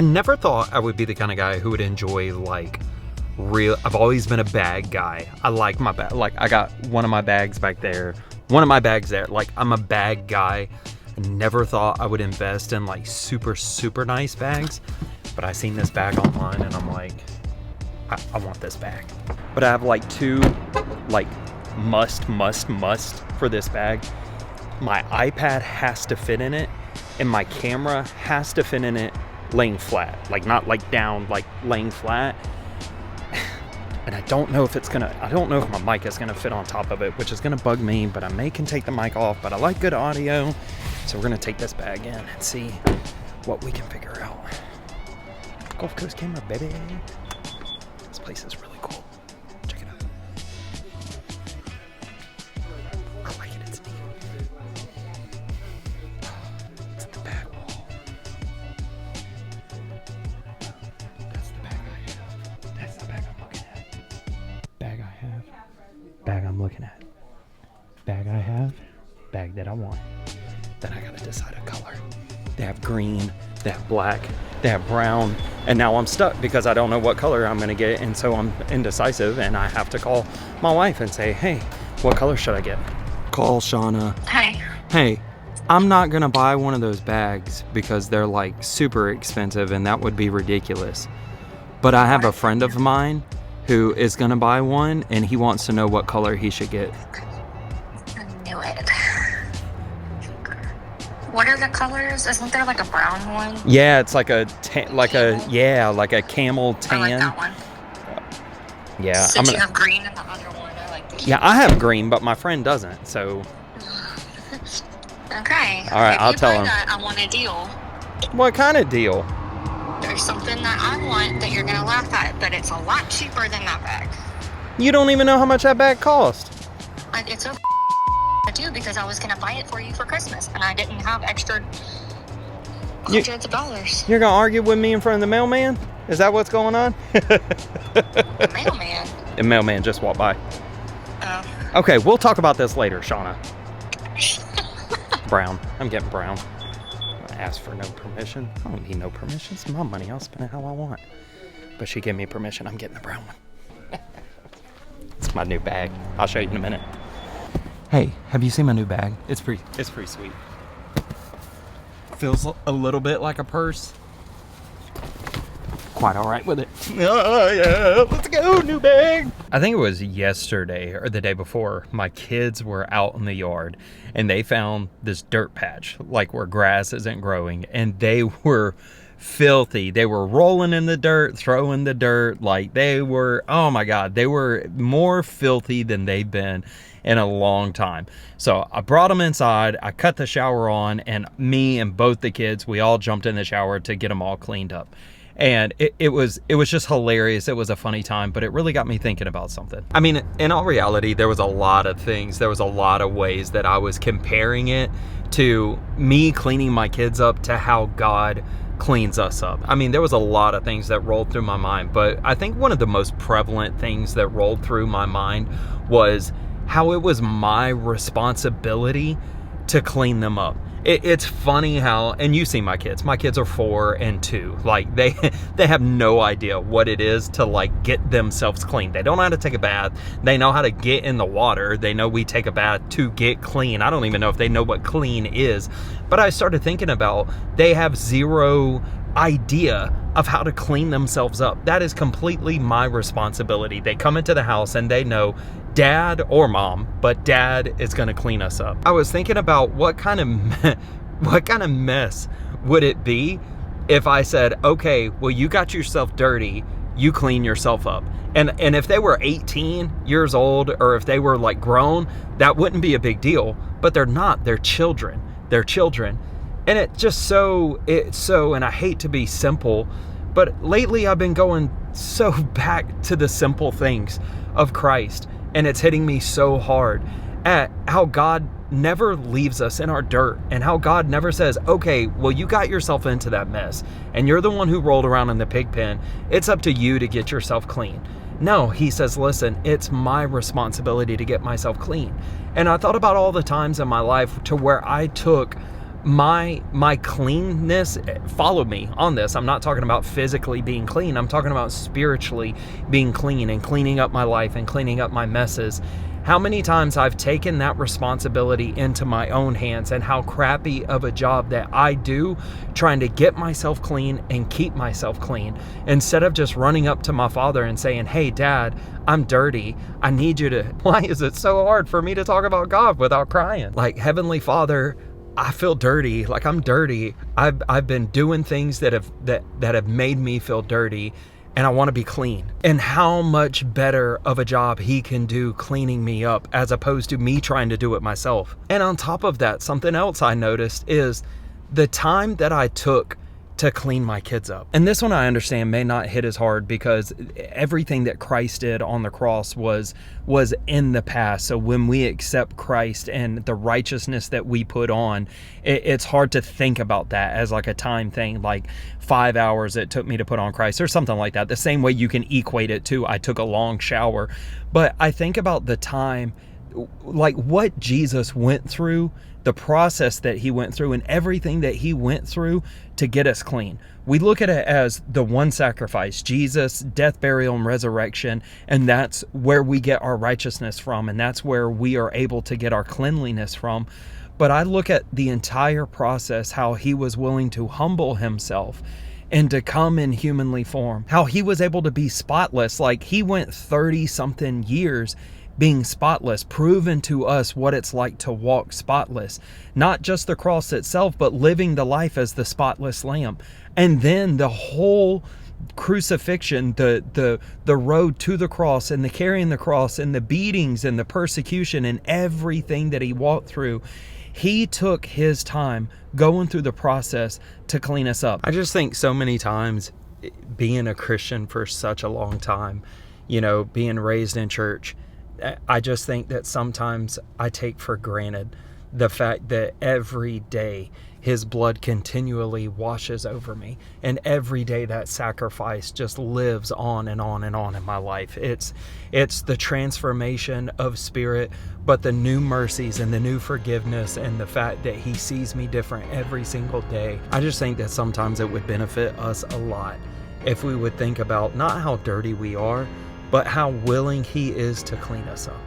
I never thought I would be the kind of guy who would enjoy like I've always been a bag guy. I like my bag. Like I got one of my bags back there, one of my bags there. Like I'm a bag guy. I never thought I would invest in like super, super nice bags, but I seen this bag online and I'm like, I want this bag. But I have like two like must for this bag. My iPad has to fit in it and my camera has to fit in it laying flat, like not like down, like laying flat. And I don't know if my mic is gonna fit on top of it, which is gonna bug me, but I can take the mic off, but I like good audio. So we're gonna take this bag in and see what we can figure out. Gulf Coast camera, baby. This place is really cool. Check it out. I like it, it's neat. It's in the bag wall. That's the bag I have. That's the bag I'm looking at. Bag I have. Bag I'm looking at. Bag I have. Bag that I want. Then I gotta decide a color. They have green, they have black, they have brown, and now I'm stuck because I don't know what color I'm gonna get, and so I'm indecisive, and I have to call my wife and say, hey, what color should I get? Call Shauna. Hey, I'm not gonna buy one of those bags because they're like super expensive and that would be ridiculous. But I have a friend of mine who is gonna buy one and he wants to know what color he should get. I knew it. What are the colors? Isn't there like a brown one? Yeah, it's like a camel tan. I like that one. Yeah, Since you have green in the other one, I like the. Yeah, I have green, but my friend doesn't. So. Okay. All right, I'll tell him. That, I want a deal. What kind of deal? There's something that I want that you're gonna laugh at, but it's a lot cheaper than that bag. You don't even know how much that bag cost. It's okay. I do because I was gonna buy it for you for Christmas and I didn't have extra hundreds of dollars. You're gonna argue with me in front of the mailman? Is that what's going on? The mailman? The mailman just walked by. Oh. Okay, we'll talk about this later, Shauna. Brown. I'm getting brown. I asked for no permission. I don't need no permission. It's my money. I'll spend it how I want. But she gave me permission. I'm getting the brown one. It's my new bag. I'll show you in a minute. Hey, have you seen my new bag? It's pretty sweet. Feels a little bit like a purse. Quite all right with it. Oh, yeah, let's go, new bag. I think it was yesterday or the day before, my kids were out in the yard and they found this dirt patch, like where grass isn't growing, and they were filthy. They were rolling in the dirt, throwing the dirt, like they were, oh my God, they were more filthy than they've been in a long time. So I brought them inside, I cut the shower on, and me and both the kids, we all jumped in the shower to get them all cleaned up. And it was just hilarious. It was a funny time, but it really got me thinking about something. I mean, in all reality, there was a lot of things. There was a lot of ways that I was comparing it to me cleaning my kids up to how God cleans us up. I mean, there was a lot of things that rolled through my mind, but I think one of the most prevalent things that rolled through my mind was how it was my responsibility to clean them up. It's funny how, and you see my kids are 4 and 2. Like they have no idea what it is to like get themselves clean. They don't know how to take a bath. They know how to get in the water. They know we take a bath to get clean. I don't even know if they know what clean is, but I started thinking about they have zero idea of how to clean themselves up. That is completely my responsibility. They come into the house and they know dad or mom, but dad is going to clean us up. I was thinking about what kind of mess would it be if I said, okay, well, you got yourself dirty, you clean yourself up. And if they were 18 years old or if they were like grown, that wouldn't be a big deal, but they're not. They're children. And and I hate to be simple, but lately I've been going so back to the simple things of Christ, and it's hitting me so hard at how God never leaves us in our dirt, and how God never says, okay, well, you got yourself into that mess and you're the one who rolled around in the pig pen. It's up to you to get yourself clean. No, he says, listen, it's my responsibility to get myself clean. And I thought about all the times in my life to where I took my cleanness, follow me on this. I'm not talking about physically being clean. I'm talking about spiritually being clean and cleaning up my life and cleaning up my messes. How many times I've taken that responsibility into my own hands, and how crappy of a job that I do trying to get myself clean and keep myself clean, instead of just running up to my father and saying, hey, Dad, I'm dirty. I need you to... Why is it so hard for me to talk about God without crying? Like, Heavenly Father, I feel dirty. Like, I'm dirty. I've been doing things that have made me feel dirty, and I want to be clean. And how much better of a job he can do cleaning me up as opposed to me trying to do it myself. And on top of that, something else I noticed is the time that I took to clean my kids up. And this one I understand may not hit as hard because everything that Christ did on the cross was in the past. So when we accept Christ and the righteousness that we put on, it's hard to think about that as like a time thing, like 5 hours it took me to put on Christ or something like that. The same way you can equate it to I took a long shower. But I think about the time, like what Jesus went through, the process that he went through, and everything that he went through to get us clean. We look at it as the one sacrifice, Jesus' death, burial, and resurrection, and that's where we get our righteousness from, and that's where we are able to get our cleanliness from. But I look at the entire process, how he was willing to humble himself and to come in humanly form, how he was able to be spotless. Like, he went 30-something years being spotless, proven to us what it's like to walk spotless. Not just the cross itself, but living the life as the spotless lamb. And then the whole crucifixion, the road to the cross, and the carrying the cross, and the beatings, and the persecution, and everything that he walked through. He took his time going through the process to clean us up. I just think so many times, being a Christian for such a long time, being raised in church, I just think that sometimes I take for granted the fact that every day his blood continually washes over me, and every day that sacrifice just lives on and on and on in my life. It's the transformation of spirit, but the new mercies and the new forgiveness, and the fact that he sees me different every single day. I just think that sometimes it would benefit us a lot if we would think about not how dirty we are, but how willing he is to clean us up.